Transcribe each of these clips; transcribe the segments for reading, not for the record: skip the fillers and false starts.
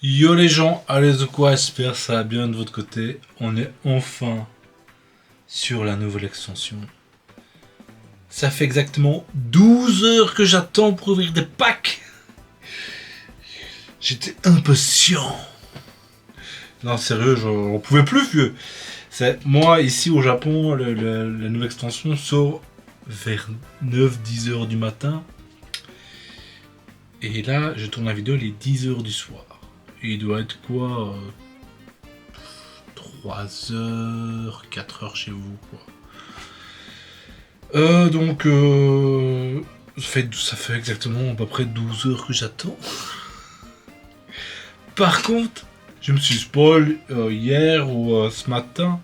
Yo les gens, allez ou quoi, j'espère que ça va bien de votre côté. On est enfin sur la nouvelle extension. Ça fait exactement 12 heures que j'attends pour ouvrir des packs. J'étais impatient. Non sérieux, on pouvait plus vieux. C'est moi ici au Japon, la nouvelle extension sort vers 9-10 heures du matin. Et là, je tourne la vidéo, il est 10 heures du soir. Et il doit être quoi 3 heures, 4 heures chez vous, quoi. Ça fait exactement à peu près 12 heures que j'attends. Par contre, je me suis spoil hier ou ce matin.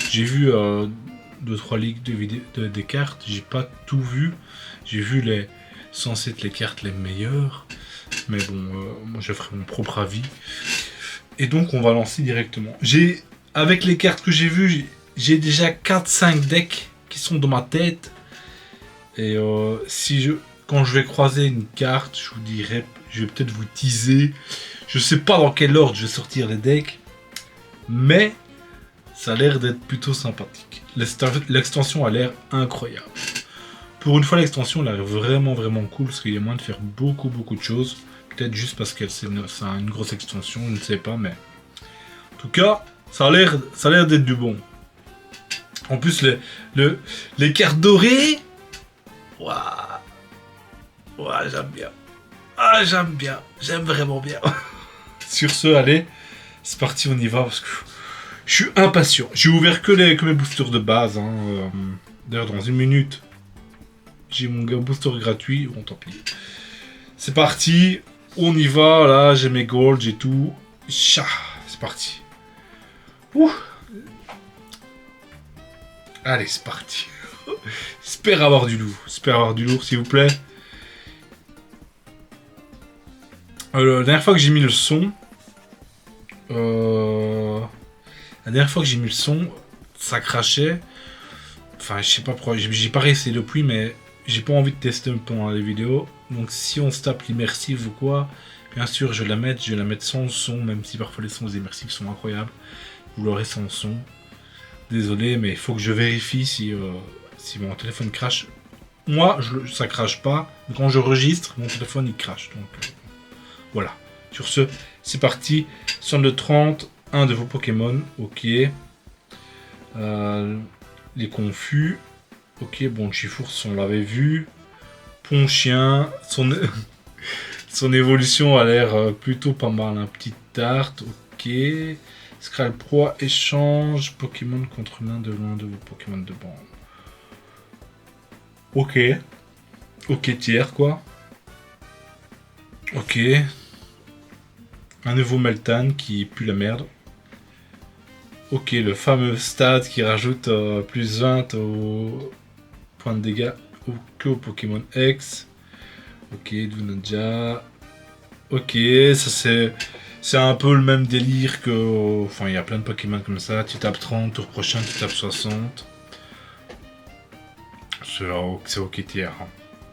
J'ai vu 2-3 leaks des cartes. J'ai pas tout vu. J'ai vu les censées être les cartes les meilleures. Mais bon, moi je ferai mon propre avis. Et donc on va lancer directement. Avec les cartes que j'ai vues, j'ai déjà 4-5 decks qui sont dans ma tête. Et quand je vais croiser une carte, je vous dirai, je vais peut-être vous teaser. Je sais pas dans quel ordre je vais sortir les decks. Mais ça a l'air d'être plutôt sympathique. L'extension a l'air incroyable. Pour une fois, l'extension a l'air vraiment cool parce qu'il y a moyen de faire beaucoup de choses. Peut-être juste parce que c'est une grosse extension, je ne sais pas, mais en tout cas, ça a l'air d'être du bon. En plus, les cartes dorées, waouh, j'aime bien. Ah, j'aime vraiment bien. Sur ce, allez, c'est parti, on y va parce que je suis impatient. J'ai ouvert que mes boosters de base. D'ailleurs, dans une minute, j'ai mon booster gratuit. Bon, tant pis. C'est parti. On y va. Là, j'ai mes golds, j'ai tout. C'est parti. Ouh. Allez, c'est parti. J'espère avoir du lourd, s'il vous plaît. La dernière fois que j'ai mis le son, ça crachait. Enfin, je sais pas pourquoi. J'ai pas réessayé depuis, mais j'ai pas envie de tester pendant les vidéos. Donc, si on se tape l'immersive ou quoi, bien sûr, je vais la mettre sans son, même si parfois les sons immersifs sont incroyables. Vous l'aurez sans son. Désolé, mais il faut que je vérifie si mon téléphone crache. Moi, ça crache pas. Quand je registre, mon téléphone il crache. Donc, voilà. Sur ce, c'est parti. Sonne le 30, un de vos Pokémon. Ok. Les confus. Ok, bon, Chifours, on l'avait vu. Ponchien. Son évolution a l'air plutôt pas mal. Un petit tarte. Ok. Scrall Pro échange Pokémon contre l'un de l'un de vos Pokémon de bande. Ok. Ok, tiers quoi. Ok. Un nouveau Meltan qui pue la merde. Ok, le fameux stade qui rajoute plus 20 au point de dégâts que au Pokémon X. Ok, Dunaja. Ok, ça c'est un peu le même délire que... Enfin, il y a plein de Pokémon comme ça. Tu tapes 30, tour prochain, tu tapes 60. C'est ok tiers.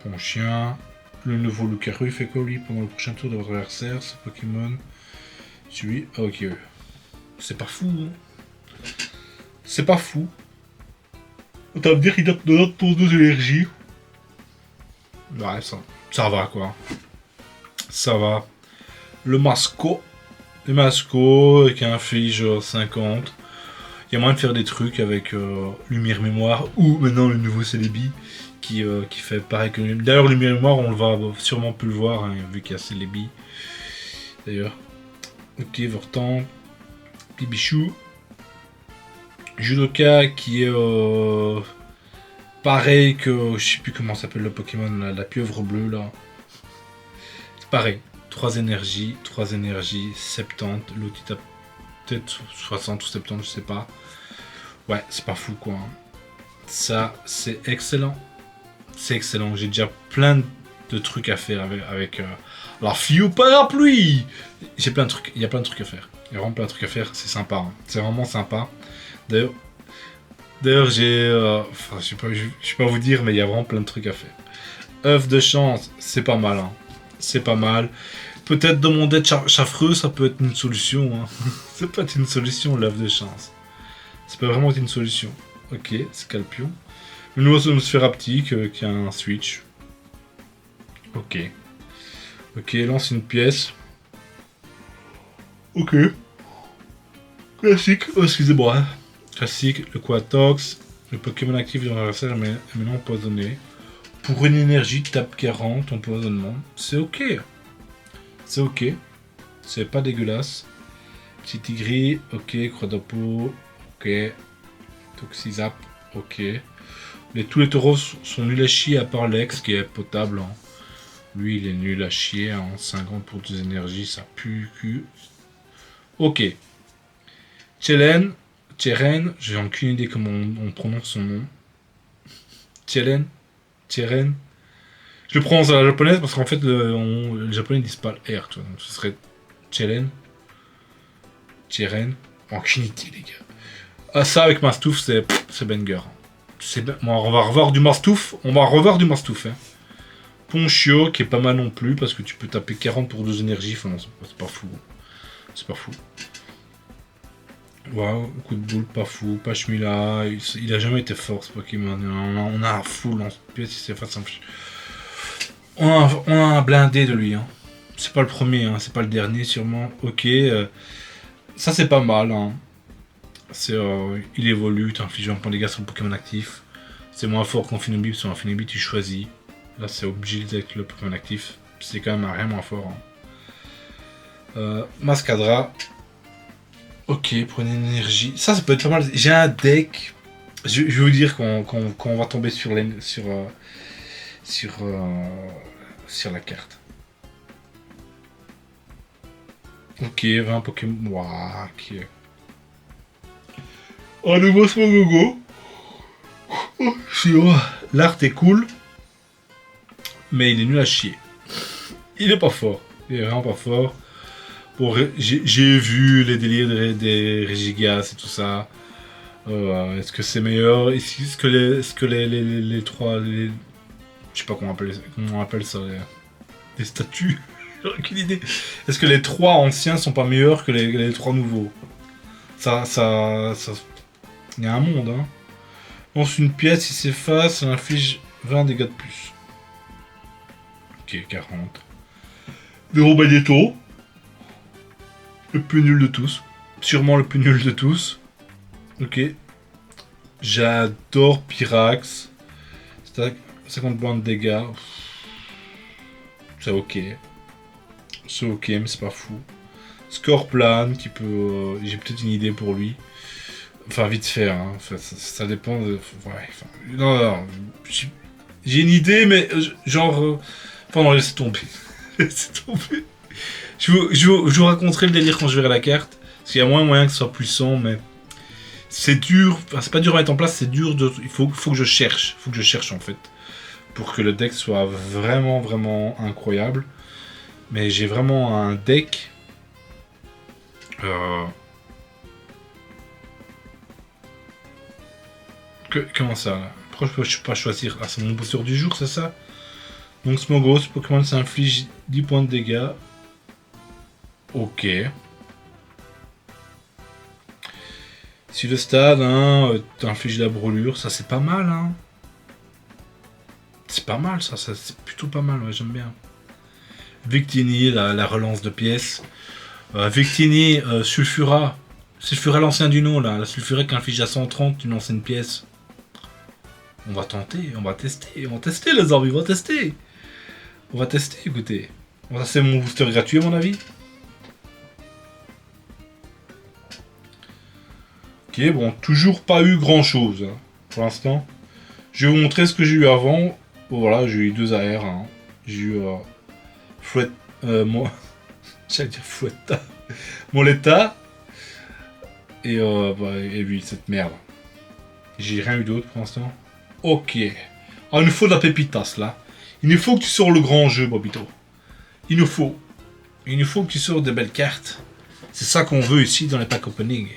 Bon chien. Le nouveau Lucario, il fait quoi lui pendant le prochain tour de votre adversaire, ce Pokémon? Celui... Ah, ok. C'est pas fou, hein. C'est pas fou. On va me dire qu'il donne pour 2 énergies. Ouais, ça va quoi. Ça va. Le Masco qui inflige 50. Il y a moyen de faire des trucs avec Lumière Mémoire ou maintenant le nouveau Celebi qui fait pareil que Lumière. D'ailleurs, Lumière Mémoire, on va sûrement plus le voir hein, vu qu'il y a Celebi. D'ailleurs. Ok, Vortan. Pibichou. Judoka qui est pareil que. Je sais plus comment s'appelle le Pokémon, la pieuvre bleue là. C'est pareil. 3 énergies, 70. L'autre il tape peut-être 60 ou 70, je sais pas. Ouais, c'est pas fou quoi. Ça, c'est excellent. C'est excellent. J'ai déjà plein de trucs à faire avec alors, fille ou parapluie. J'ai plein de trucs. Il y a plein de trucs à faire. Il y a vraiment plein de trucs à faire. C'est sympa. Hein. C'est vraiment sympa. D'ailleurs, j'ai... Enfin, je sais pas vous dire, mais il y a vraiment plein de trucs à faire. œuf de chance, c'est pas mal. Hein. C'est pas mal. Peut-être dans mon deck chafreux, ça peut être une solution. Hein. Ça peut être une solution, l'œuf de chance. Ça peut vraiment être une solution. Ok, Scalpion. Une nouveau sphère haptique qui a un switch. Ok. Ok, lance une pièce. Ok. Classique. Oh, excusez-moi. Classique, le Quatox. Le Pokémon actif de l'adversaire est maintenant empoisonné. Pour une énergie, tape 40, empoisonnement. C'est ok. C'est ok. C'est pas dégueulasse. Petit tigri, ok. Croix ok. Toxizap, ok. Mais tous les taureaux sont nuls à chier à part Lex qui est potable. Hein. Lui, il est nul à chier. Hein. 50 pour 2 énergies, ça pue cul. Ok. Chelen, j'ai aucune idée comment on prononce son nom. Chelen, je le prononce à la japonaise parce qu'en fait, les japonais disent pas le R, tu vois. Donc ce serait Chelen. Aucune idée, les gars. Ah, ça avec Mastouf, c'est banger. On va revoir du Mastouf. Hein. Ponchio, qui est pas mal non plus, parce que tu peux taper 40 pour 2 énergies. Enfin, non, c'est pas fou. C'est pas fou. Waouh, coup de boule, pas fou. Pachmila, il a jamais été fort ce Pokémon. On a un full en pièce, c'est facile. On a un blindé de lui. Hein. C'est pas le premier, hein, c'est pas le dernier sûrement. Ok, ça c'est pas mal. Hein. Il évolue, tu infliges un point de dégâts sur le Pokémon actif. C'est moins fort qu'en Finobip, sur un Finobip tu choisis. Là c'est obligé avec le Pokémon actif. C'est quand même rien moins fort. Hein. Mascadra. Ok, pour une énergie. Ça peut être pas mal. J'ai un deck. Je vais vous dire qu'on va tomber sur la carte. Ok, 20 Pokémon. Waouh, ok. Un nouveau Smogogo. L'art est cool. Mais il est nul à chier. Il est pas fort. Il est vraiment pas fort. Bon, j'ai vu les délires des Regigas et tout ça. Est-ce que c'est meilleur? Est-ce que les trois... je sais pas comment on appelle ça. Les statues. J'ai aucune idée. Est-ce que les 3 anciens sont pas meilleurs que les 3 nouveaux? Ça... Il y a un monde, hein. Lance une pièce, il s'efface, ça inflige 20 dégâts de plus. Ok, 40. Vero Magneto. Le plus nul de tous. Sûrement le plus nul de tous. Ok. J'adore Pyrax. 50 points de dégâts. C'est ok. C'est ok, mais c'est pas fou. Scorplan, qui peut... j'ai peut-être une idée pour lui. Enfin, vite fait, hein. Enfin, ça dépend de... Ouais, enfin... Non. J'ai une idée, mais genre... Enfin, non, laissez tomber. Laissez tomber. Je vous raconterai le délire quand je verrai la carte. Parce qu'il y a moins moyen que ce soit puissant, mais... C'est dur. Enfin, c'est pas dur à mettre en place, c'est dur de... Il faut que je cherche. Il faut que je cherche, en fait. Pour que le deck soit vraiment, vraiment incroyable. Mais j'ai vraiment un deck... Comment ça là? Pourquoi je peux pas choisir? Ah, c'est mon booster du jour, c'est ça? Donc Smogos, Pokémon s'inflige 10 points de dégâts. Ok. Si le stade, hein, t'infliges la brûlure, ça c'est pas mal, hein. C'est pas mal, ça c'est plutôt pas mal, ouais, j'aime bien. Victini, la relance de pièces. Victini, Sulfura. Sulfura l'ancien du nom, là. La Sulfura qui inflige à 130 une ancienne pièce. On va tenter, on va tester les amis, on va tester. On va tester, écoutez. Ça c'est mon booster gratuit à mon avis. Ok, bon, toujours pas eu grand chose hein, pour l'instant. Je vais vous montrer ce que j'ai eu avant. Bon, voilà, j'ai eu 2 AR. Hein. J'ai eu Fouette. Moi. J'allais dire Fouetta. Moletta. Et oui, cette merde. J'ai rien eu d'autre pour l'instant. Ok. Ah, il nous faut de la pépitas là. Il nous faut que tu sors le grand jeu, Bobito. Il nous faut que tu sors des belles cartes. C'est ça qu'on veut ici dans les pack opening.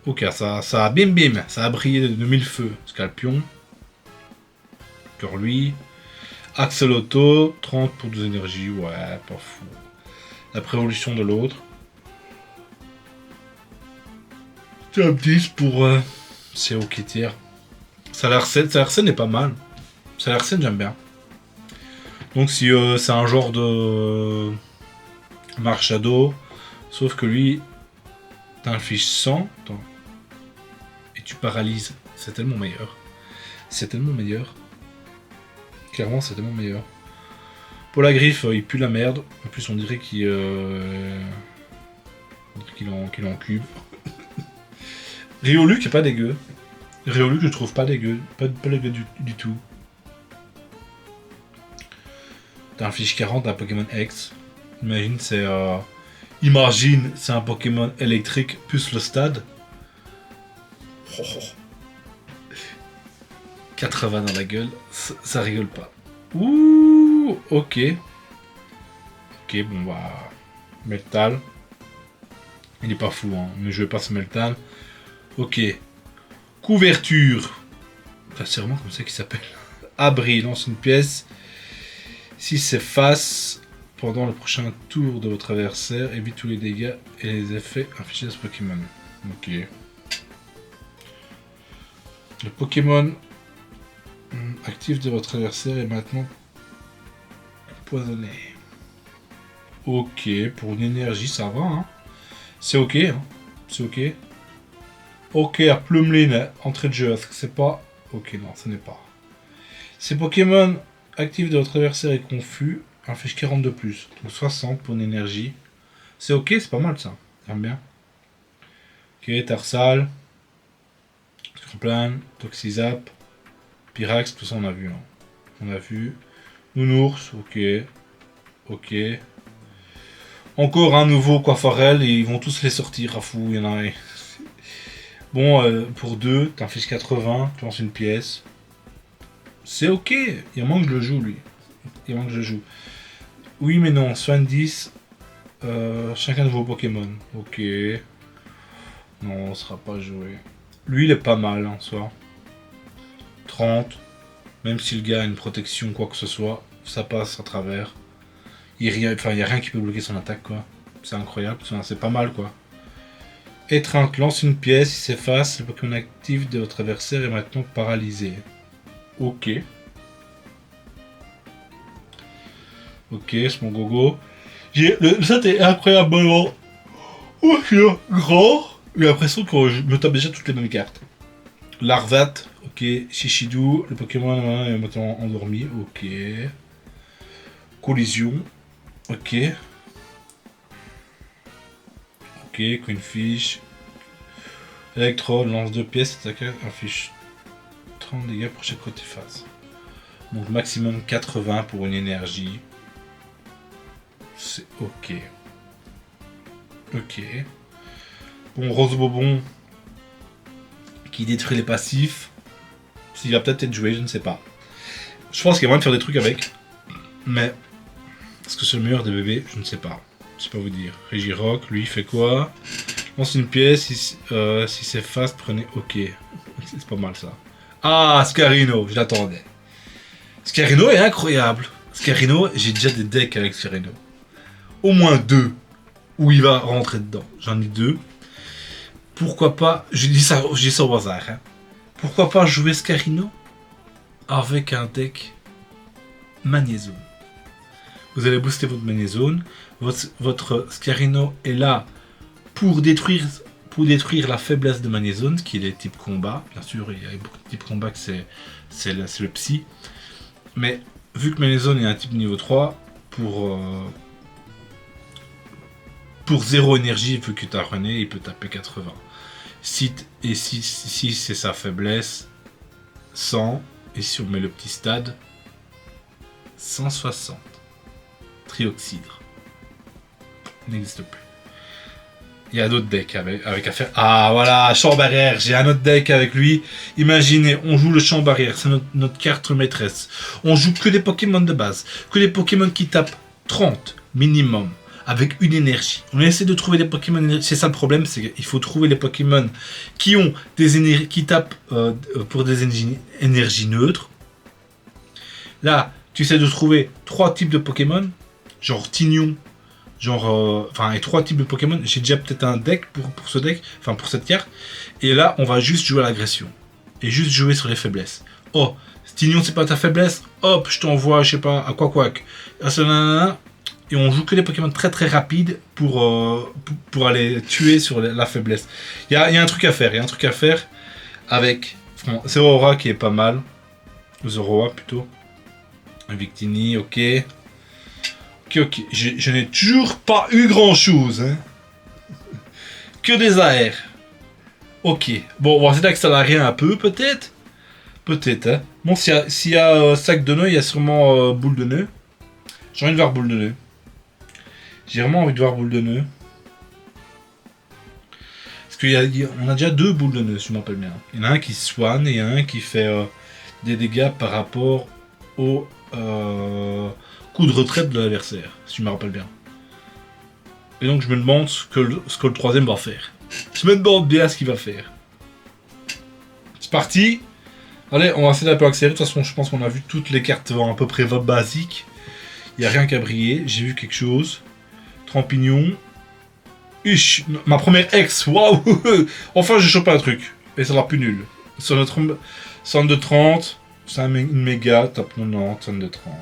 Ok, ça a bim ça a brillé de 1000 feux. Scalpion. Encore lui. Axolotl, 30 pour 2 énergies, ouais, pas fou. La prévolution de l'autre. Top 10 pour c'est ok tiers. Salarsen est pas mal. Salarsen j'aime bien. Donc si c'est un genre de Marshado, sauf que lui t'infliges 100 attends, et tu paralyses. C'est tellement meilleur. C'est tellement meilleur. Clairement c'est tellement meilleur. Pour la griffe il pue la merde. En plus on dirait qu'il est en cube. Rioluc est pas dégueu. Rioluc je trouve pas dégueu. Pas dégueu du tout. T'infliges 40 à un Pokémon X. Imagine c'est un Pokémon électrique plus le stade. 80 dans la gueule, ça rigole pas. Ouh, ok. Ok, bon bah... Meltal. Il est pas fou, hein, mais je vais pas ce Meltal. Ok. Couverture. Enfin, c'est vraiment comme ça qu'il s'appelle. Abri, lance une pièce. Si c'est face, pendant le prochain tour de votre adversaire, évite tous les dégâts et les effets infligés à ce Pokémon. Ok. Le Pokémon actif de votre adversaire est maintenant empoisonné. Ok, pour une énergie, ça va, hein. C'est ok, hein. C'est ok. Ok, à Plumlin, entrée de jeu, est-ce que c'est pas... Ok, non, ce n'est pas. Ces Pokémon actifs de votre adversaire est confus, inflige 40 de plus, donc 60 pour une énergie. C'est ok, c'est pas mal ça, j'aime bien. Ok, Tarsal, Scraplan, Toxizap, Pyrax, tout ça on a vu. Hein. On a vu. Nounours, ok. Ok. Encore un nouveau Coiffarel, et ils vont tous les sortir à fou, il y en a. Bon, pour 2, t'infliges 80, tu lances une pièce. C'est ok, il manque que je le joue lui. Il manque que je le joue. Oui mais non, 70, chacun de vos Pokémon. Ok. Non, on sera pas joué. Lui il est pas mal en soi. 30. Même si le gars a une protection quoi que ce soit, ça passe à travers. Il y a rien qui peut bloquer son attaque quoi. C'est incroyable, c'est pas mal quoi. Étreinte, lance une pièce, il s'efface, le Pokémon actif de votre adversaire est maintenant paralysé. Ok. Ok, c'est mon gogo. Ça est incroyablement grand. J'ai l'impression que je me tape déjà toutes les mêmes cartes. Larvat, ok. Shishidou, le Pokémon est maintenant endormi, ok. Collision, ok. Ok, Queenfish. Electrode, lance 2 pièces, attaque, inflige 30 dégâts pour chaque côté face. Donc maximum 80 pour une énergie. C'est ok. Ok. Bon, Rose Bobon qui détruit les passifs. S'il va peut-être être joué, je ne sais pas. Je pense qu'il y a moyen de faire des trucs avec. Mais est-ce que c'est le meilleur des bébés? Je ne sais pas. Je sais pas vous dire. Regirock, lui, il fait quoi? Lance une pièce. Si c'est fast, prenez ok. C'est pas mal ça. Ah, Scarino, je l'attendais. Scarino est incroyable. Scarino, j'ai déjà des decks avec Scarino. Au moins 2 où il va rentrer dedans. J'en ai 2. Pourquoi pas, je dis ça au hasard, hein. Pourquoi pas jouer Scarino avec un deck Magnézone. Vous allez booster votre Magnézone. Votre Scarino est là pour détruire la faiblesse de Magnézone, qui est les types combat. Bien sûr, il y a beaucoup de types combat que c'est le psy. Mais vu que Magnézone est un type niveau 3, pour 0 énergie, vu que tu as René, il peut taper 80. Si c'est sa faiblesse, 100. Et si on met le petit stade, 160. Trioxydre. N'existe plus. Il y a d'autres decks avec à faire. Ah voilà, champ barrière, j'ai un autre deck avec lui. Imaginez, on joue le champ barrière, c'est notre carte maîtresse. On joue que des Pokémon de base, que des Pokémon qui tapent 30 minimum, avec une énergie. On essaie de trouver des Pokémon, c'est ça le problème, c'est qu'il faut trouver les Pokémon qui ont qui tapent pour des énergies neutres. Là, tu essaies de trouver 3 types de Pokémon, genre Tignon, et 3 types de Pokémon. J'ai déjà peut-être un deck pour ce deck, enfin pour cette carte. Et là, on va juste jouer à l'agression. Et juste jouer sur les faiblesses. Oh, Tignon, c'est pas ta faiblesse. Hop, je t'envoie, je sais pas, à Quack. Et on joue que des Pokémon très très rapides pour aller tuer sur la faiblesse. Il y a un truc à faire. Il y a un truc à faire avec Zeraora qui est pas mal. Zoroa plutôt. Victini, ok. Ok. Je n'ai toujours pas eu grand chose. Hein. Que des AR. Ok. Bon, on va essayer d'accélérer un peu peut-être. Peut-être. Hein. Bon, s'il y a sac de nœuds, il y a sûrement boule de nœud. J'ai envie de voir boule de nœud. J'ai vraiment envie de voir boule de nœud. Parce qu'on a déjà 2 boules de nœud, si je m'appelle bien. Il y en a un qui soigne et un qui fait des dégâts par rapport au coup de retraite de l'adversaire, si je me rappelle bien. Et donc je me demande ce que le troisième va faire. Je me demande bien ce qu'il va faire. C'est parti. Allez, on va essayer d'un peu accélérer. De toute façon, je pense qu'on a vu toutes les cartes à peu près basiques. Il n'y a rien qu'à briller. J'ai vu quelque chose. Trampignon. Ish, ma première ex, waouh. Enfin, j'ai chopé un truc. Et ça sera plus nul. Sur notre centre de 30, c'est une méga, top 90, centre de 30.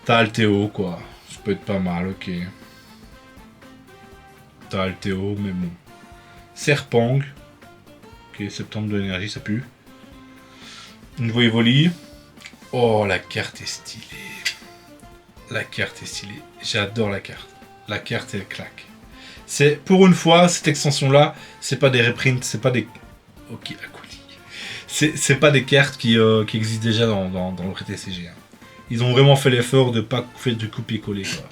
T'as Alteo, quoi. Ça peut être pas mal, ok. T'as Alteo, mais bon. Serpang. Ok, 70 de l'énergie, ça pue. Une Voivoli. Oh, la carte est stylée. La carte est stylée. J'adore la carte. La carte, elle claque. C'est, pour une fois, cette extension-là, c'est pas des reprints, c'est pas des... Ok, Aquali. C'est pas des cartes qui existent déjà dans le TCG. Hein. Ils ont vraiment fait l'effort de pas faire du copier-coller, quoi.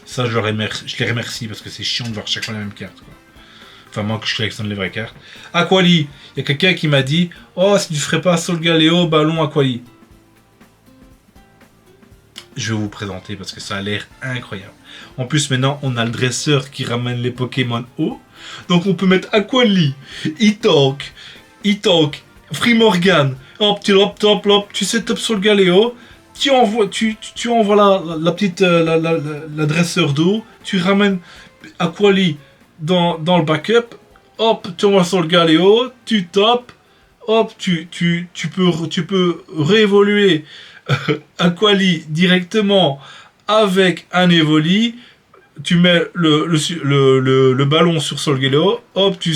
Ça, je les remercie, parce que c'est chiant de voir chaque fois la même carte, quoi. Enfin, moi, que je collectionne les vraies cartes. Aquali. Il y a quelqu'un qui m'a dit « Oh, si tu ferais pas Solgaleo, ballon Aquali. » Je vais vous présenter, parce que ça a l'air incroyable. En plus, maintenant, on a le dresseur qui ramène les Pokémon haut. Donc, on peut mettre Aquali, E-Talk, Frimorgan. Hop, tu setup sur le Galéo. Tu envoies la petite la dresseur d'eau. Tu ramènes Aquali dans le backup. Hop, tu envoies sur le Galéo. Tu top. Hop, tu peux réévoluer Aquali directement avec un Evoli, tu mets le ballon sur Solgaleo, hop, tu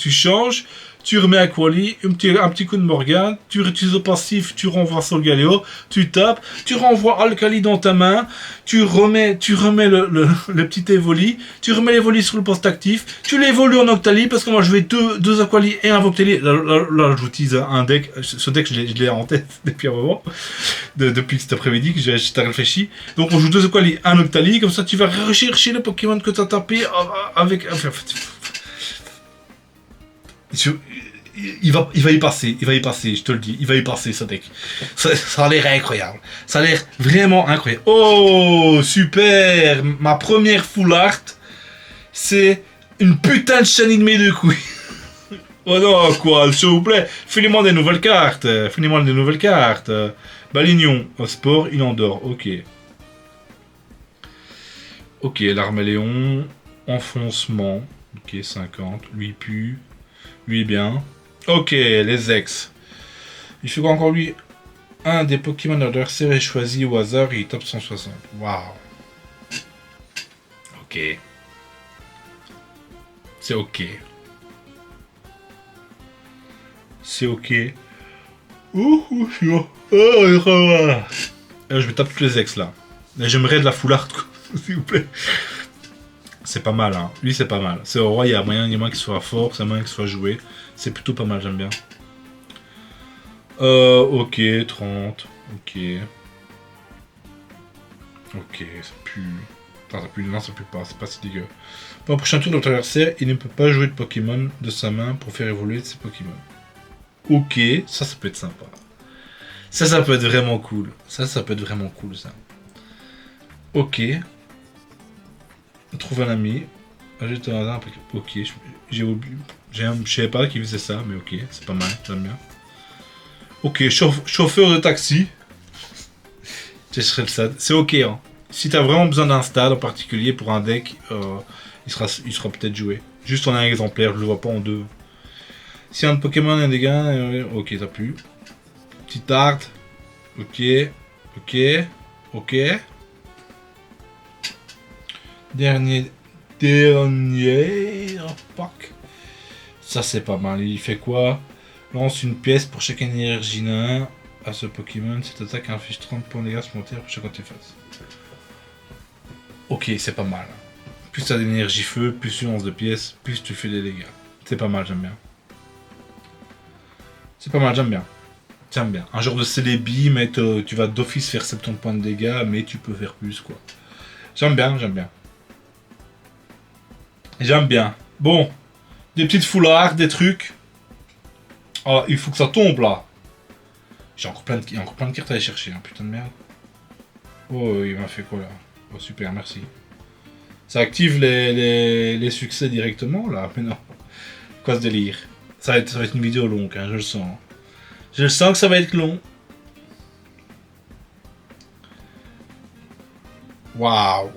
changes, tu remets Aquali, un petit coup de Morgane, tu réutilises au passif, tu renvoies Solgaleo, tu tapes, tu renvoies Alcali dans ta main, tu remets le petit Evoli, tu remets l'Evoli sur le poste actif, tu l'évolues en Octali, parce que moi je vais deux Aquali et un Voctali. Là j'utilise un deck, ce deck je l'ai en tête depuis un moment, depuis cet après-midi que j'ai réfléchi. Donc on joue 2 Aquali, un Octali, comme ça tu vas rechercher le Pokémon que tu as tapé avec... Il va y passer, je te le dis, il va y passer ce deck. Ça a l'air incroyable. Ça a l'air vraiment incroyable. Oh, super! Ma première full art, c'est une putain de Chanimé de couilles. Oh non, quoi, s'il vous plaît, filez-moi des nouvelles cartes. Balignon, au sport, il endort, ok. Ok, l'Arméléon, enfoncement, ok, 50, lui pue, lui est bien. Ok, les ex. Il faut encore lui un des Pokémon adversaires est choisi au hasard et il top 160. Waouh. Ok. C'est ok. C'est ok. Ouh, je vais taper tous les ex là. J'aimerais de la full art, s'il vous plaît. C'est pas mal, hein. Lui, c'est pas mal. C'est au roi, il y a moyen qu'il soit fort, c'est moyen qu'il soit joué. C'est plutôt pas mal, j'aime bien. Ok, 30. Ok. Ok, ça pue. Enfin, ça pue, non, ça pue pas, c'est pas si dégueu. Pour le prochain tour de notre adversaire, il ne peut pas jouer de Pokémon de sa main pour faire évoluer ses Pokémon. Ok, ça peut être sympa. Ça peut être vraiment cool. Ça peut être vraiment cool, ça. Ok. Trouve un ami. Ajoute un hasard. Ok, j'ai oublié. Je savais pas qu'il faisait ça, mais ok, c'est pas mal, j'aime bien. Ok, chauffeur de taxi. Testerai le stade. C'est ok, hein. Si t'as vraiment besoin d'un stade en particulier pour un deck, il sera peut-être joué. Juste en un exemplaire, je le vois pas en deux. Si un Pokémon a des gains, ok, t'as plus. Petite art. Ok. Ok. Ok. Dernier pack. Ça c'est pas mal. Il fait quoi? Lance une pièce pour chaque énergie nain à ce Pokémon. Cette attaque inflige 30 points de dégâts supplémentaires pour chaque antiface. Ok, c'est pas mal. Plus t'as d'énergie feu, plus tu lances de pièces, plus tu fais des dégâts. C'est pas mal, j'aime bien. C'est pas mal, j'aime bien. J'aime bien. Un genre de Celebi, mais tu vas d'office faire 70 points de dégâts, mais tu peux faire plus, quoi. J'aime bien, j'aime bien. J'aime bien. Bon, des petites foulards, des trucs. Ah, il faut que ça tombe, là. Il y a encore plein de cartes à aller chercher, hein, putain de merde. Oh, il m'a fait quoi, là? Oh, super, merci. Ça active les succès directement, là? Mais non. Quoi ce délire? Ça va être une vidéo longue, hein, je le sens. Je le sens que ça va être long. Waouh.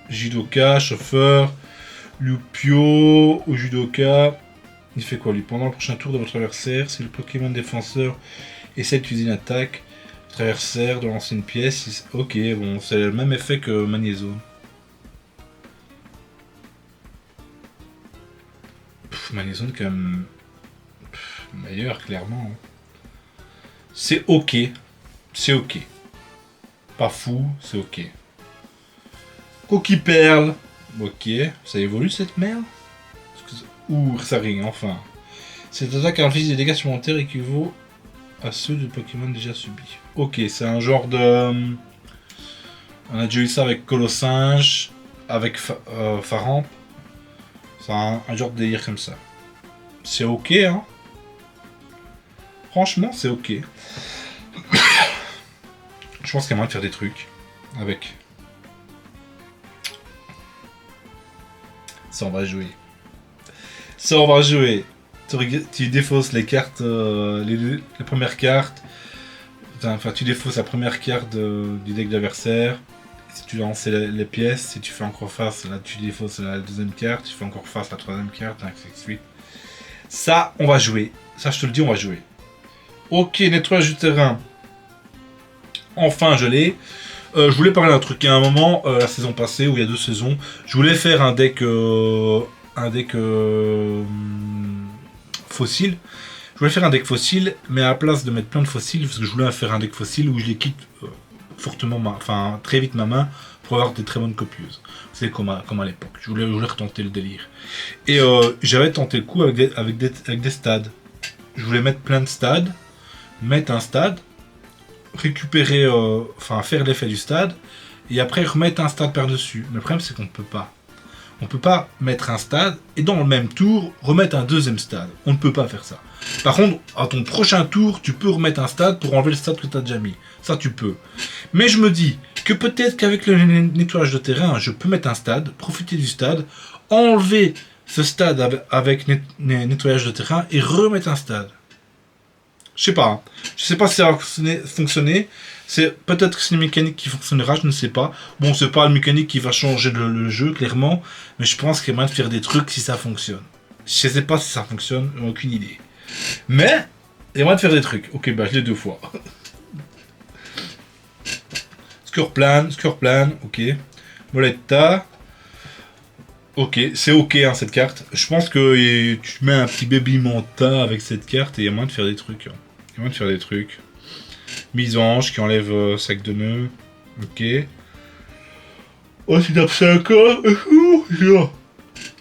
Judoka, chauffeur, Lupio ou Judoka. Il fait quoi lui? Pendant le prochain tour de votre adversaire, si le Pokémon défenseur essaie d'utiliser une attaque, votre adversaire doit lancer une pièce. Ok, bon, c'est le même effet que Magnézone. Magnézone quand même meilleur, clairement. C'est ok. C'est ok. Pas fou, c'est ok. Coquille perle. Ok. Ça évolue cette merde? Ouh, ça ring, enfin. Cette attaque inflige des dégâts supplémentaires équivaut à ceux de Pokémon déjà subis. Ok, c'est un genre de... On a déjà eu ça avec Colossinge, avec Faramp. C'est un genre de délire comme ça. C'est ok, hein. Franchement, c'est ok. Je pense qu'il y a moyen de faire des trucs avec. Ça, on va jouer. Ça, on va jouer. Tu défausses les cartes, les premières cartes. Enfin, tu défausses la première carte du deck d'adversaire. Si tu lances les pièces, si tu fais encore face, là tu défausses la deuxième carte, tu fais encore face la troisième carte, ainsi de suite. Ça, on va jouer. Ça, je te le dis, on va jouer. Ok, nettoyage du terrain. Enfin, je l'ai. Je voulais parler d'un truc. Il y a un moment, la saison passée, ou il y a 2 saisons, je voulais faire un deck fossile. Je voulais faire un deck fossile, mais à la place de mettre plein de fossiles, parce que je voulais faire un deck fossile où je les quitte fortement, très vite ma main pour avoir des très bonnes copieuses. C'est comme à l'époque. Je voulais retenter le délire. Et j'avais tenté le coup avec des stades. Je voulais mettre plein de stades, mettre un stade, récupérer, faire l'effet du stade, et après remettre un stade par-dessus. Mais le problème, c'est qu'on ne peut pas. On ne peut pas mettre un stade et dans le même tour remettre un deuxième stade. On ne peut pas faire ça. Par contre, à ton prochain tour, tu peux remettre un stade pour enlever le stade que tu as déjà mis. Ça, tu peux. Mais je me dis que peut-être qu'avec le nettoyage de terrain, je peux mettre un stade, profiter du stade, enlever ce stade avec nettoyage de terrain et remettre un stade. Je sais pas. Hein. Je sais pas si ça va fonctionner. C'est peut-être que c'est une mécanique qui fonctionnera, je ne sais pas. Bon, c'est pas une mécanique qui va changer le jeu, clairement. Mais je pense qu'il y a moyen de faire des trucs si ça fonctionne. Je sais pas si ça fonctionne, aucune idée. Mais, il y a moyen de faire des trucs. Ok, bah je l'ai 2 fois. Scorplan, ok. Moletta. Ok, c'est ok hein, cette carte. Je pense que tu mets un petit baby manta avec cette carte et il y a moyen de faire des trucs. Hein. Il y a moyen de faire des trucs. Mise-ange qui enlève sac de nœuds. Ok. Oh, tu tapes 50.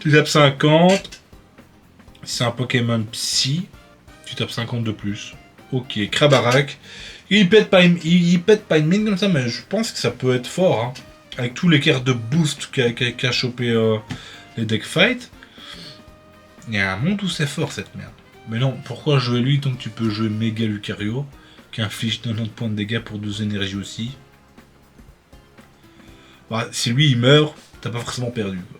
Tu tapes 50. C'est un Pokémon Psy. Tu tapes 50 de plus. Ok, Krabarak. Il pète pas une mine comme ça, mais je pense que ça peut être fort. Hein. Avec tous les cartes de boost qu'a chopé les deck fight. Il y a un monde où c'est fort cette merde. Mais non, pourquoi jouer lui tant que tu peux jouer Méga Lucario qui inflige 90 points de dégâts pour 2 énergies aussi. Bah, si lui il meurt, t'as pas forcément perdu. Quoi.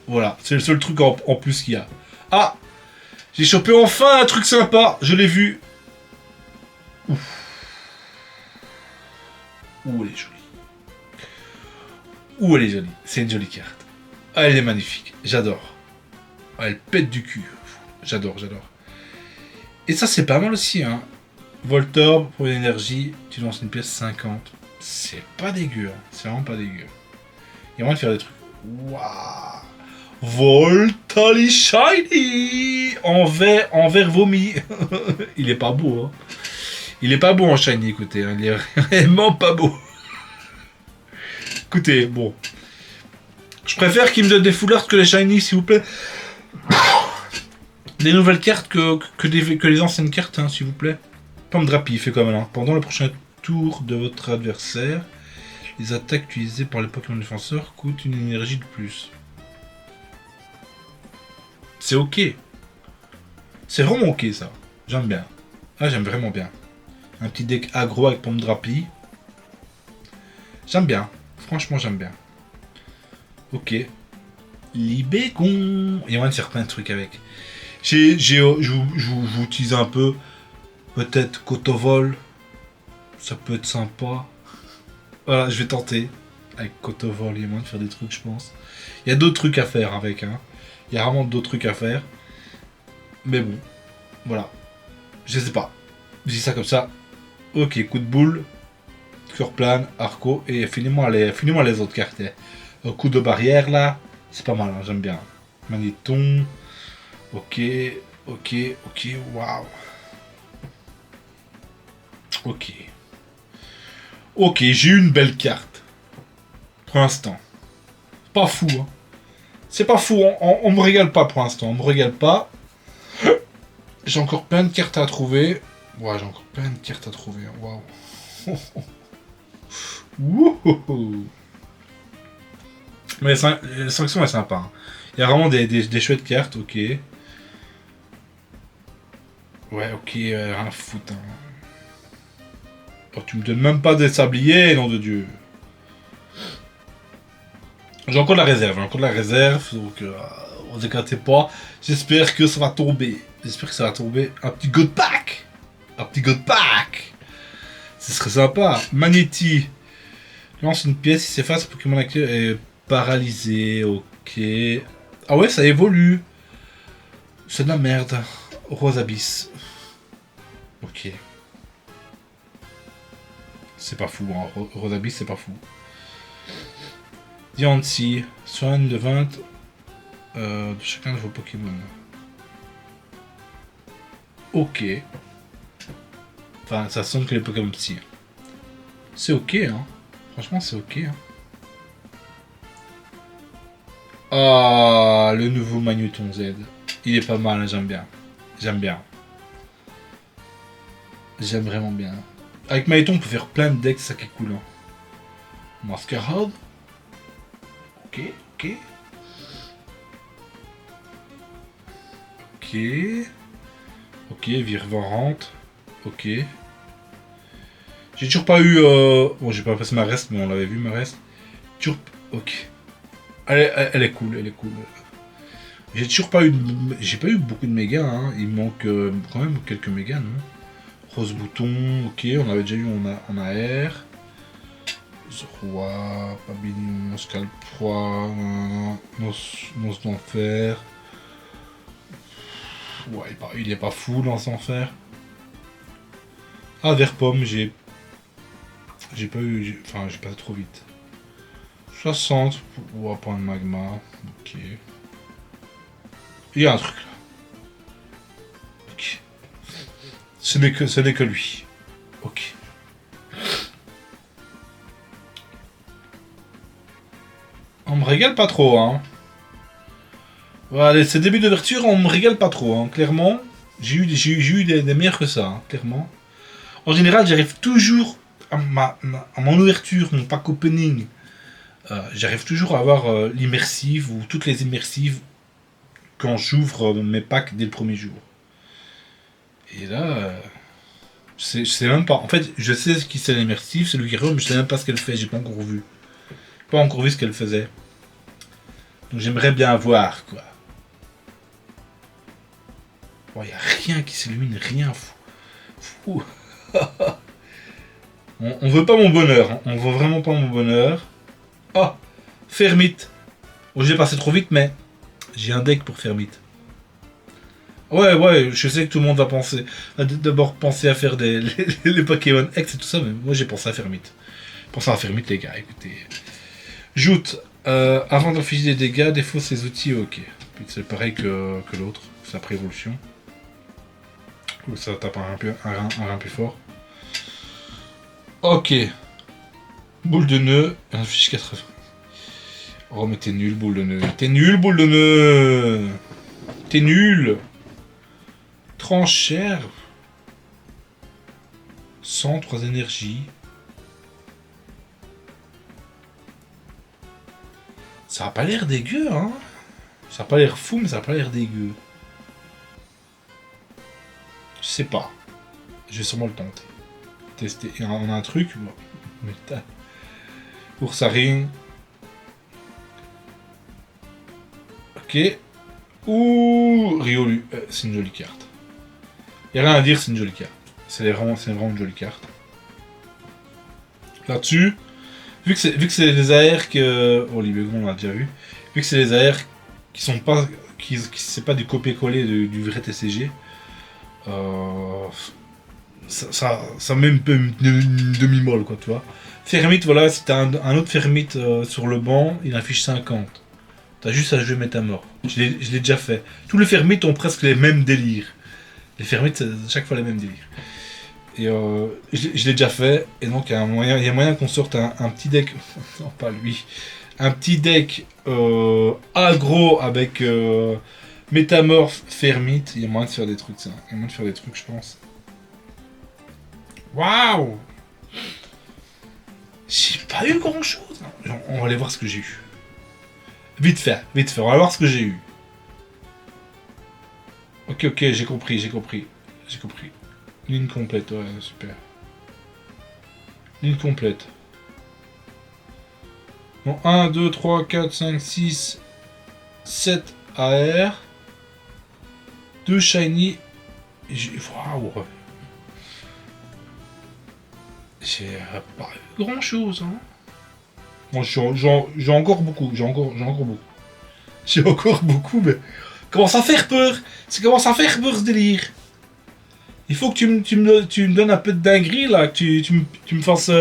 Voilà, c'est le seul truc en plus qu'il y a. Ah, j'ai chopé enfin un truc sympa, je l'ai vu. Ouf. Ouh, elle est jolie. Ouh, elle est jolie. C'est une jolie carte. Ah, elle est magnifique. J'adore. Ah, elle pète du cul. J'adore, j'adore. Et ça, c'est pas mal aussi, hein. Voltorb, pour l'énergie, tu lances une pièce 50. C'est pas dégueu, hein. C'est vraiment pas dégueu. Il y a moyen de faire des trucs. Waouh! Voltali Shiny! En vert vomi. Il est pas beau, hein. Il est pas beau en Shiny, écoutez. Hein. Il est vraiment pas beau. Écoutez, bon. Je préfère qu'il me donne des full art que les Shiny, s'il vous plaît. Des nouvelles cartes que les anciennes cartes, hein, s'il vous plaît. Pomme Drapi, fait comme là. Pendant le prochain tour de votre adversaire, les attaques utilisées par les Pokémon défenseurs coûtent une énergie de plus. C'est ok. C'est vraiment ok ça. J'aime bien. Ah, j'aime vraiment bien. Un petit deck aggro avec Pomme Drapi. J'aime bien. Franchement, j'aime bien. Ok. Libégon. Il y a moyen de faire plein de trucs avec. Je vous utilise un peu. Peut-être Kotovol. Ça peut être sympa. Voilà, je vais tenter. Avec Kotovol, il y a moyen de faire des trucs, je pense. Il y a d'autres trucs à faire avec. Hein. Il y a vraiment d'autres trucs à faire. Mais bon. Voilà. Je sais pas. Je dis ça comme ça. Ok, coup de boule. Cœur plane, Arco. Et finis-moi les autres cartes. Un coup de barrière là. C'est pas mal, hein, j'aime bien. Magnéton. Ok, waouh. Ok. Ok, j'ai eu une belle carte. Pour l'instant. Pas fou, hein. C'est pas fou, on me régale pas pour l'instant. On me régale pas. J'ai encore plein de cartes à trouver. Ouais, j'ai encore plein de cartes à trouver. Waouh. Wouhou. Mais la sanction est sympa. Hein. Il y a vraiment des chouettes cartes, ok. Ouais, ok, rien à foutre. Hein. Oh, tu me donnes même pas des sabliers, nom de Dieu. J'ai encore de la réserve, donc vous inquiétez pas. J'espère que ça va tomber. Un petit God Pack. Ce serait sympa. Magnéti. Lance une pièce, il s'efface, Pokémon actuel est paralysé, ok. Ah ouais, ça évolue. C'est de la merde. Rose Abyss. Ok. C'est pas fou, hein. Rose Abyss, c'est pas fou. Diancie, soigne de 20 de chacun de vos Pokémon. Ok. Enfin, ça sonne que les Pokémon petits. C'est ok, hein. Franchement, c'est ok, hein. Ah, le nouveau Magneton Z. Il est pas mal, hein, j'aime bien. J'aime vraiment bien. Avec Magneton, on peut faire plein de decks, ça qui est cool. Hein. Masquerade. Ok. Ok, Virvarante. Ok. J'ai toujours pas eu... Bon, j'ai pas passé ma reste, mais on l'avait vu, ma reste. Toujours... Ok. Elle est cool. J'ai toujours pas eu... J'ai pas eu beaucoup de mégas, hein. Il manque quand même quelques mégas, non? Rose Bouton, ok, on avait déjà eu en AR. Roi, Pavillon, Scalproie, Nonce d'Enfer. Ouais, il est pas fou, Nonce d'Enfer. Ah, vers Pomme, j'ai pas eu... Enfin, j'ai passé trop vite. 60 pour un point de magma. Ok. Il y a un truc là. Ok. Ce n'est que lui. Ok. On me régale pas trop, hein. Voilà, ces débuts d'ouverture, on me régale pas trop, hein. Clairement, j'ai eu des meilleurs que ça, hein, clairement. En général, j'arrive toujours à mon ouverture, mon pack opening. J'arrive toujours à avoir l'immersive ou toutes les immersives quand j'ouvre mes packs dès le premier jour. Et là, je sais même pas. En fait, je sais ce qui c'est l'immersive, c'est le guerrier, mais je sais même pas ce qu'elle fait. J'ai pas encore vu. Pas encore vu ce qu'elle faisait. Donc j'aimerais bien voir quoi. Bon, y a rien qui s'illumine, rien fou. On veut pas mon bonheur. Hein. On veut vraiment pas mon bonheur. Ah, Fermite. Bon, j'ai passé trop vite, mais j'ai un deck pour Fermite. Ouais, je sais que tout le monde va d'abord penser à faire les Pokémon X et tout ça, mais moi j'ai pensé à Fermite. Pensez à Fermite, les gars, écoutez. Joute, avant d'infliger des dégâts, défaut ses outils, ok. Puis c'est pareil que l'autre, sa prévolution. Ou ça tape un rein plus fort. Ok. Boule de nœud, inflige 80. Oh, mais t'es nul, boule de nœud. T'es nul, boule de nœud. T'es nul. Tranchère. 103 énergies. Ça a pas l'air dégueu, hein. Ça a pas l'air fou, mais ça a pas l'air dégueu. Je sais pas. Je vais sûrement le tenter. Tester. On a un truc. Bon. Pour ça ring. Ok. Ouh, Riolu. C'est une jolie carte. Y'a rien à dire, c'est une jolie carte. C'est vraiment une jolie carte. Là-dessus, vu que c'est les AR que. Oh, Libégon, on l'a déjà vu. Vu que c'est les AR qui sont pas. C'est pas du copier-coller du vrai TCG. Ça même peu une demi-molle, quoi, tu vois. Fermite, voilà, si t'as un autre Fermite sur le banc, il affiche 50. T'as juste à jouer Métamorphe. Je l'ai déjà fait. Tous les Fermites ont presque les mêmes délires. Les Fermites, c'est chaque fois les mêmes délires. Et je l'ai déjà fait. Et donc, il y a moyen qu'on sorte un petit deck. Non, pas lui. Un petit deck aggro avec Métamorphe, Fermite. Il y a moyen de faire des trucs, ça. Il y a moyen de faire des trucs, je pense. Waouh! J'ai pas eu grand chose. On va aller voir ce que j'ai eu. Vite fait, on va voir ce que j'ai eu. Ok, j'ai compris. Ligne complète, ouais, super. Ligne complète. Bon, 1, 2, 3, 4, 5, 6, 7 AR. 2 shiny. Waouh! J'ai pas eu grand chose, hein. Bon, j'ai encore beaucoup. J'ai encore beaucoup, mais. Commence à faire peur! Ça commence à faire peur ce délire! Il faut que tu me donnes un peu de dinguerie là, que tu me fasses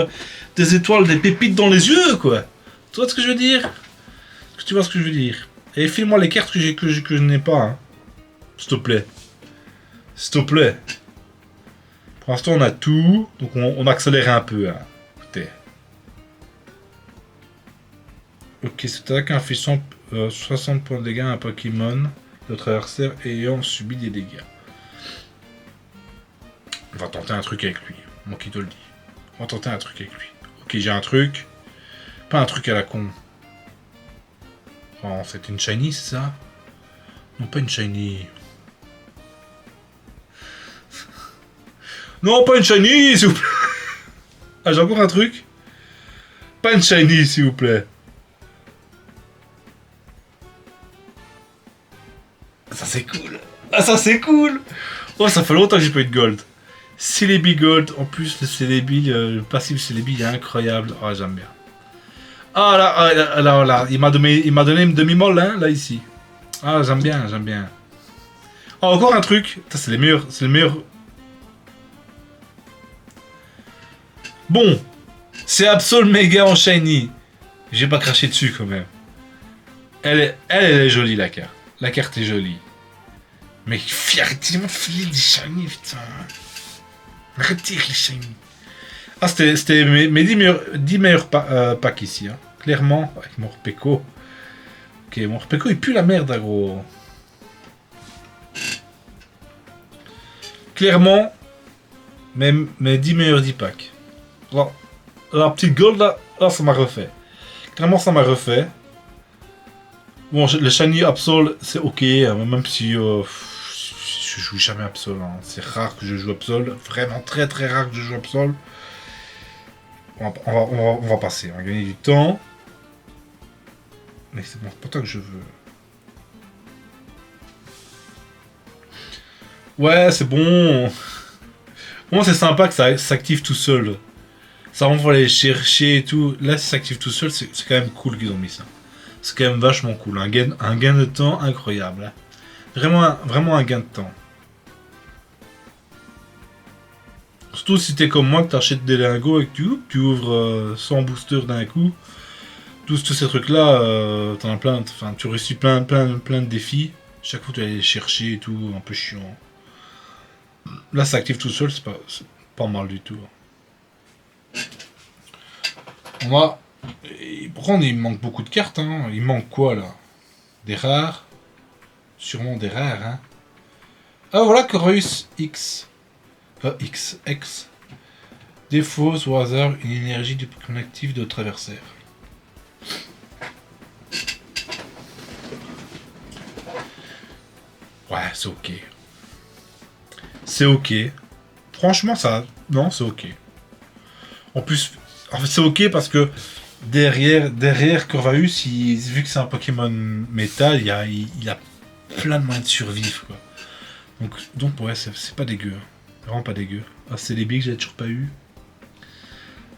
des étoiles, des pépites dans les yeux, quoi! Tu vois ce que je veux dire? Est-ce que tu vois ce que je veux dire? Et file-moi les cartes que je n'ai pas, hein. S'il te plaît. S'il te plaît. Pour l'instant, on a tout, donc on accélère un peu, hein. Écoutez. Ok, c'est attaque inflige 60 points de dégâts à un Pokémon. Notre adversaire ayant subi des dégâts. On va tenter un truc avec lui. Moi qui te le dis. On va tenter un truc avec lui. Ok, j'ai un truc. Pas un truc à la con. Oh, c'est une shiny, c'est ça? Non, pas une shiny. Non, pas une shiny, s'il vous plaît. Ah, j'ai encore un truc. Pas une shiny, s'il vous plaît. Ça c'est cool. Ah, ça c'est cool. Oh, ça fait longtemps que j'ai pas eu de gold. Celebi Gold. En plus, le Celebi, le passif Celebi, il est incroyable. Oh, j'aime bien. Ah là. Il m'a donné une demi-molle, hein, là, ici. Ah, j'aime bien. Oh, encore un truc. C'est le meilleur. Bon. C'est Absol Mega en shiny. J'ai pas craché dessus, quand même. Elle est jolie, la carte. La carte est jolie. Mais arrêtez de me filer des shiny, putain. Arrêtez les shiny. Ah, c'était mes 10 meilleurs packs ici. Hein. Clairement, avec Morpeko. Ok, Morpeko, il pue la merde, hein, gros. Clairement, mes 10 meilleurs 10 packs. Là, la petite gold, là, ça m'a refait. Clairement, ça m'a refait. Bon, le shiny Absol, c'est ok, même si je joue jamais Absol. Hein. C'est rare que je joue Absol. Vraiment très très rare que je joue Absol. On va passer, on va gagner du temps. Mais c'est bon, c'est pas toi que je veux. Ouais, c'est bon. Bon, c'est sympa que ça s'active tout seul. Ça renvoie les chercher et tout. Là, ça s'active tout seul, c'est quand même cool qu'ils ont mis ça. C'est quand même vachement cool. Un gain de temps incroyable. Hein. Vraiment un gain de temps. Surtout si t'es comme moi, que t'achètes des lingots et que tu ouvres 100 boosters d'un coup. Tous ces trucs-là, t'en as plein. Enfin, tu réussis plein de défis. Chaque fois, tu vas aller les chercher et tout, un peu chiant. Là, ça active tout seul, c'est pas mal du tout. On va. Pourquoi il manque beaucoup de cartes, hein. Il manque quoi là? Des rares. Sûrement des rares, hein. Ah voilà Corus X. X. Défausse au hasard une énergie du Pokémon actif de votre adversaire. Ouais, c'est ok. C'est ok. Franchement, ça. Non, c'est ok. En plus, en fait, c'est ok parce que derrière Corvus, vu que c'est un Pokémon métal, il a plein de moyens de survivre, quoi. Donc ouais, c'est pas dégueu. Vraiment pas dégueu. Ah, c'est les billes que j'ai toujours pas eu.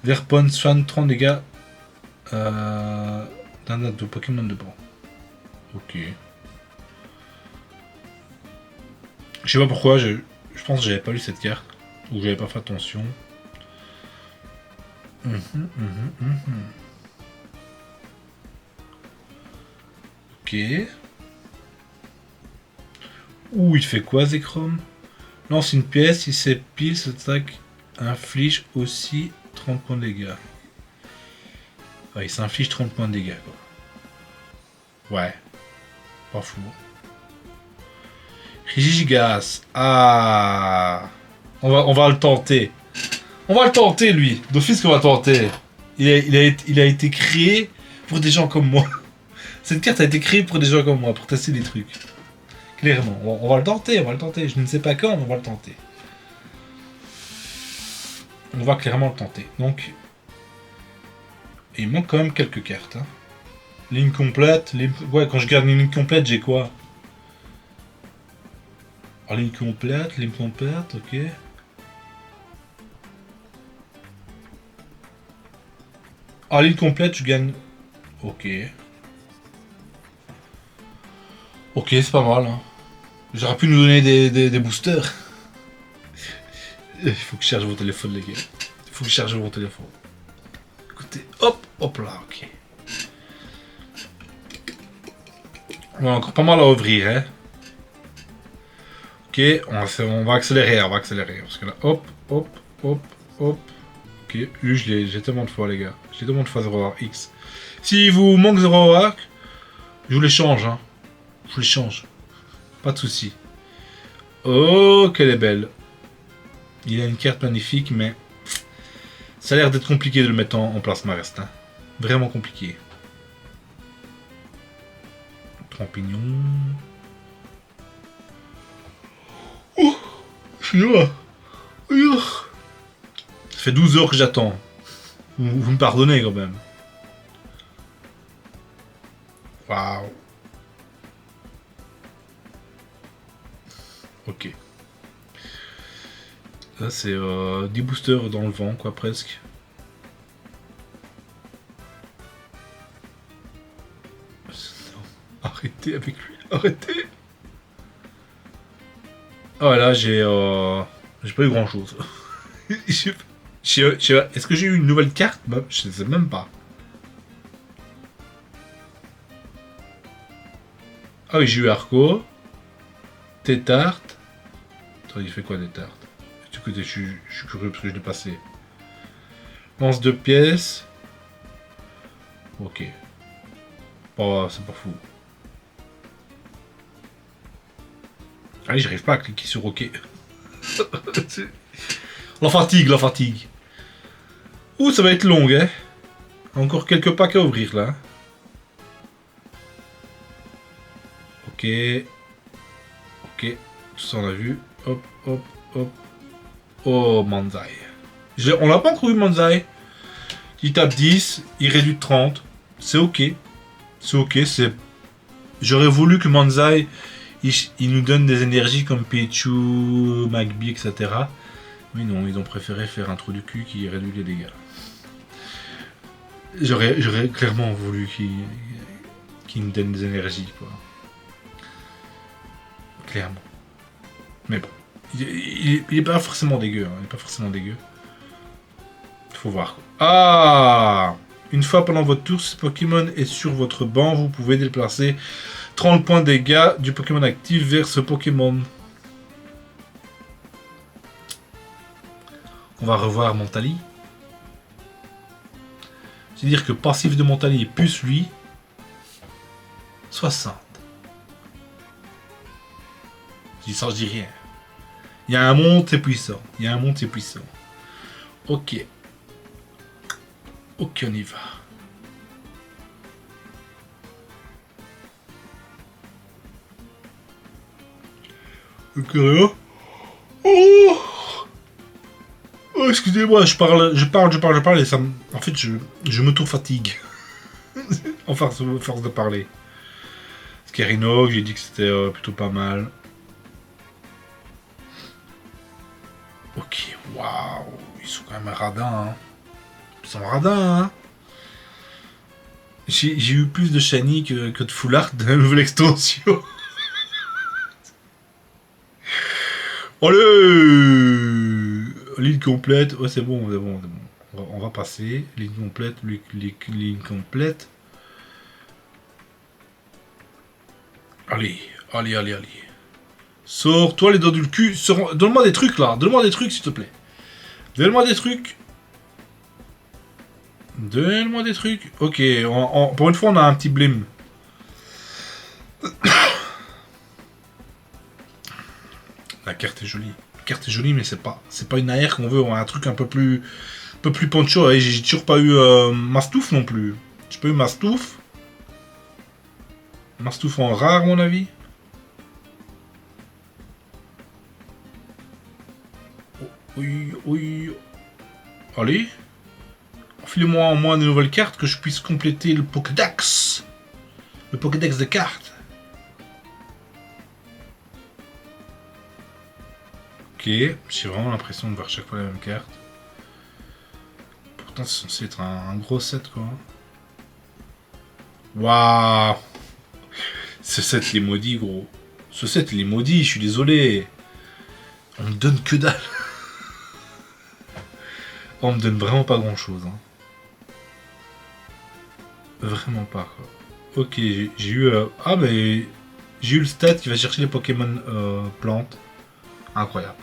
Verpon, Swan, 30 dégâts. D'un autre de Pokémon de banc. Ok. Je sais pas pourquoi, je pense que j'avais pas lu cette carte. Ou j'avais pas fait attention. Ok. Ouh, il fait quoi, Zekrom? Lance une pièce, si c'est pile, cette attaque inflige aussi 30 points de dégâts. Ah, il s'inflige 30 points de dégâts, quoi. Ouais. Pas fou. Rigigas. Ah. On va le tenter. On va le tenter, lui. D'office qu'on va tenter. Il a été créé pour des gens comme moi. Cette carte a été créée pour des gens comme moi, pour tester des trucs. Clairement. On va le tenter, Je ne sais pas quand, mais on va le tenter. On va clairement le tenter. Donc, il manque quand même quelques cartes. Hein. Ligne complète. Ouais, quand je garde une ligne complète, j'ai quoi? Alors, ligne complète, ok. Ah, ligne complète, je gagne. Ok. Ok, c'est pas mal. Hein. J'aurais pu nous donner des boosters. Il faut que je charge mon téléphone, les gars. Il faut que je charge mon téléphone. Écoutez, hop là, ok. On a encore pas mal à ouvrir, hein. Ok, on va accélérer, Parce que là, hop. Ok, j'ai tellement de fois, les gars. J'ai tellement de fois 0 X. Si vous manque 0 arc, je vous les change, hein. Je vous les change. Pas de soucis. Oh, qu'elle est belle. Il a une carte magnifique, mais ça a l'air d'être compliqué de le mettre en place, ma reste. Hein. Vraiment compliqué. Champignon. Oh, excusez-moi. Ça fait 12 heures que j'attends. Vous me pardonnez quand même. Waouh. Ok. Là, c'est 10 boosters dans le vent, quoi, presque. Non. Arrêtez avec lui, arrêtez. Ah, là, j'ai pas eu grand chose. Est-ce que j'ai eu une nouvelle carte? Bah, je sais même pas. Ah oui, j'ai eu Arco. Tétart. Attends, il fait quoi des tartes? Écoutez, je suis curieux parce que je l'ai passé. Lance de pièces. Ok. Oh, c'est pas fou. Allez, j'arrive pas à cliquer sur OK. la fatigue. Ouh, ça va être long, hein. Encore quelques packs à ouvrir, là. Ok. Tout ça, on a vu. Hop. Oh, Manzai. On l'a pas encore eu, Manzai. Il tape 10, il réduit de 30. C'est ok. J'aurais voulu que Manzai, il nous donne des énergies comme Pichu, Magby, etc. Mais non, ils ont préféré faire un trou du cul qui réduit les dégâts. J'aurais clairement voulu qu'il me donne des énergies, quoi. Clairement. Mais bon. Il est pas forcément dégueu, hein. Il est pas forcément dégueu. Faut voir, quoi. Ah! Une fois pendant votre tour, si ce Pokémon est sur votre banc, vous pouvez déplacer 30 points de dégâts du Pokémon actif vers ce Pokémon. On va revoir Montali. C'est-à-dire que passif de Montali plus lui, 60. Je dis rien. Il y a un monde, c'est puissant. Il y a un monde, c'est puissant. Ok. Ok, on y va. Ok, là. Oh, oh, excusez-moi, je parle et ça me... En fait, je m'auto-fatigue. En force de parler. Scarino, j'ai dit que c'était plutôt pas mal. Ok, waouh, ils sont quand même radins, hein. Ils sont radins, hein. J'ai eu plus de shiny que de full art de la nouvelle extension. Allez, ligne complète. Ouais, c'est bon, c'est bon, c'est bon. On va passer. Ligne complète, ligne complète. Allez, allez, allez, allez. Sors-toi les dents du cul. Donne-moi des trucs là. Donne-moi des trucs s'il te plaît. Donne-moi des trucs. Donne-moi des trucs. Ok, pour une fois on a un petit blim. La carte est jolie. La carte est jolie mais c'est pas une AR qu'on veut. On a un truc un peu plus poncho. Et j'ai toujours pas eu Mastouf non plus. J'ai pas eu Mastouf. Mastouf en rare à mon avis. Oui, oui. Allez. Filez-moi en moins de nouvelles cartes que je puisse compléter le Pokédex. Le Pokédex de cartes. Ok, j'ai vraiment l'impression de voir chaque fois la même carte. Pourtant c'est censé être un gros set quoi. Waouh. Ce set il est maudit gros. Ce set il est maudit, je suis désolé. On me donne que dalle. On me donne vraiment pas grand chose. Hein. Vraiment pas quoi. Ok, j'ai eu... Ah mais... J'ai eu le stat qui va chercher les Pokémon plantes. Incroyable.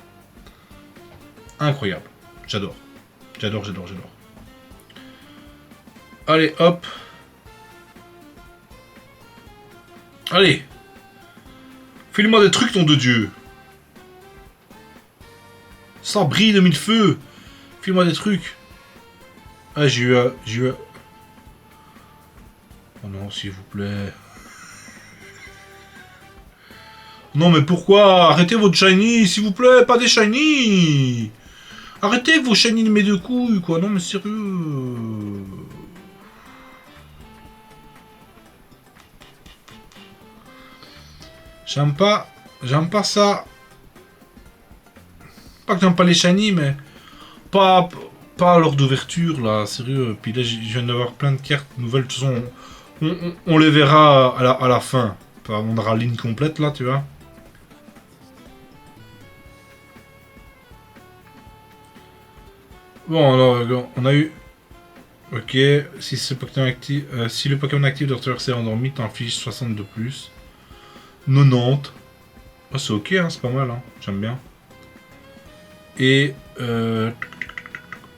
Incroyable. J'adore. J'adore, j'adore, j'adore. Allez, hop. Allez. File-moi des trucs, nom de Dieu. Ça brille de mille feux. File-moi des trucs. Ah, j'ai eu... Oh non, s'il vous plaît. Non, mais pourquoi? Arrêtez votre shiny, s'il vous plaît. Pas des shiny. Arrêtez vos shiny de mes deux couilles, quoi. Non, mais sérieux. J'aime pas ça. Pas que j'aime pas les shiny, mais pas à l'heure d'ouverture, là, sérieux. Puis là, je viens d'avoir plein de cartes nouvelles. De toute façon, on les verra à la fin. Enfin, on aura la ligne complète, là, tu vois. Bon, alors, on a eu... Ok, si le Pokémon actif doit traverser endormi, t'infliges 60 de plus. 90. Oh, c'est ok, hein, c'est pas mal, hein. J'aime bien. Et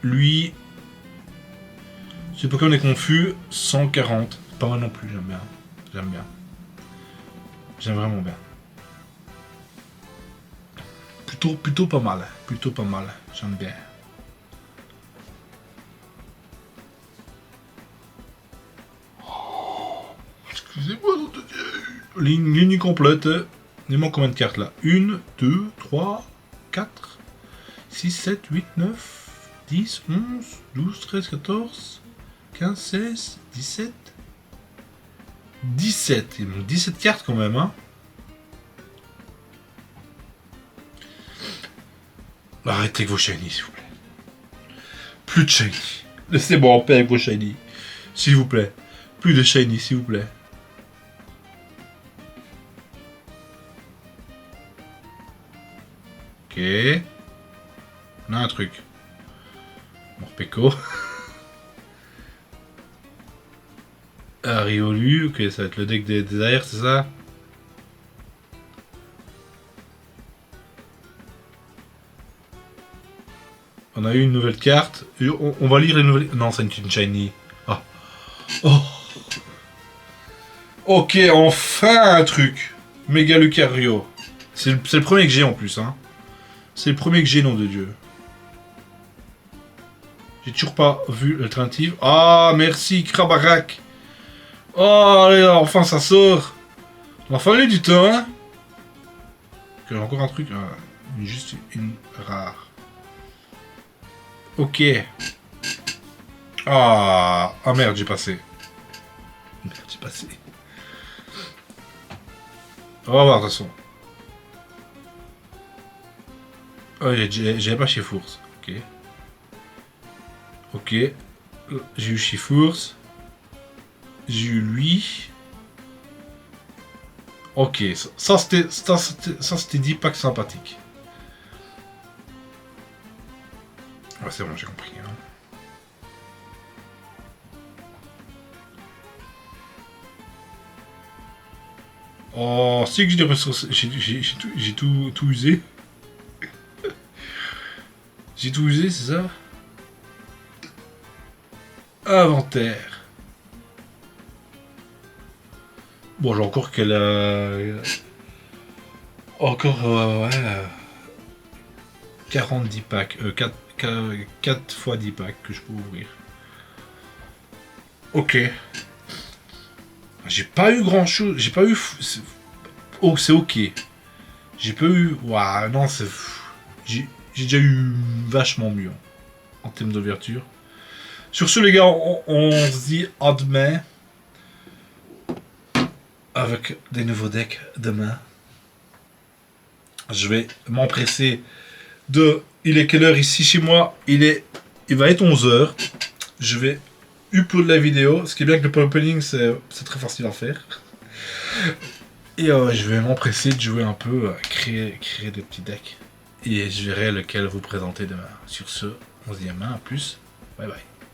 lui, si le Pokémon est confus, 140. Pas mal non plus, j'aime bien. J'aime bien. J'aime vraiment bien. Plutôt pas mal. Plutôt pas mal. J'aime bien. Excusez-moi, ligne complète. Il manque combien de cartes là? 1, 2, 3, 4, 6, 7, 8, 9, 10, 11, 12, 13, 14, 15, 16, 17. 17. Il manque 17 cartes quand même, hein. Arrêtez avec vos shiny, s'il vous plaît. Plus de shiny. Laissez-moi en paix avec vos shiny. S'il vous plaît. Plus de shiny, s'il vous plaît. Ok. On a un truc. Morpeko. Riolu. Ok, ça va être le deck des airs, c'est ça? On a eu une nouvelle carte. On va lire les nouvelles... Non, c'est une shiny. Ah. Oh. Ok, enfin un truc. Méga Lucario. C'est le premier que j'ai en plus, hein. C'est le premier que j'ai, nom de Dieu. J'ai toujours pas vu l'alternative. Ah, merci, Krabarak. Oh, allez, enfin ça sort. Il a fallu du temps, hein. Ok, encore un truc. Juste une rare. Ok. Ah merde, j'ai passé. Merde, j'ai passé. On va voir de toute façon. Oh, j'avais pas chez Fours. Ok. Ok. J'ai eu chez Fours. J'ai eu lui. Ok. Ça c'était 10 packs sympathiques. Ouais, c'est bon, j'ai compris. Hein. Oh, c'est que j'ai des ressources. J'ai tout usé. J'ai tout usé, c'est ça? Inventaire. Bon, j'ai encore encore, ouais. 40 10 packs. 4 fois 10 packs que je peux ouvrir. Ok. J'ai pas eu grand chose. J'ai pas eu. Oh, c'est ok. J'ai pas eu. Waouh, non, c'est. J'ai déjà eu vachement mieux en termes d'ouverture. Sur ce, les gars, on se dit à demain. Avec des nouveaux decks demain. Je vais m'empresser de. Il est quelle heure ici chez moi? Il va être 11h. Je vais upload la vidéo. Ce qui est bien que le opening, c'est très facile à faire. Et je vais m'empresser de jouer un peu, créer des petits decks. Et je verrai lequel vous présenter demain. Sur ce, on se dit à demain. À plus. Bye bye.